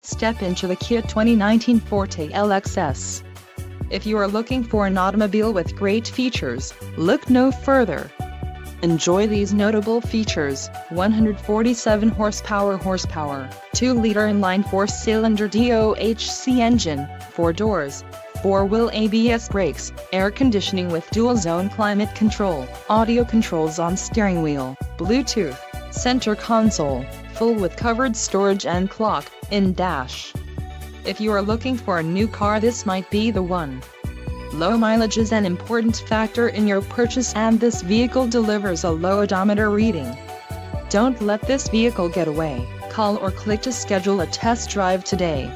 Step into the Kia 2019 Forte LXS. If you are looking for an automobile with great features, look no further. Enjoy these notable features: 147 horsepower, 2-liter inline 4-cylinder DOHC engine, 4 doors, 4-wheel ABS brakes, air conditioning with dual-zone climate control, audio controls on steering wheel, Bluetooth, center console, full with covered storage and clock in dash. If you are looking for a new car, this might be the one. Low mileage is an important factor in your purchase, and this vehicle delivers a low odometer reading. Don't let this vehicle get away. Call or click to schedule a test drive today.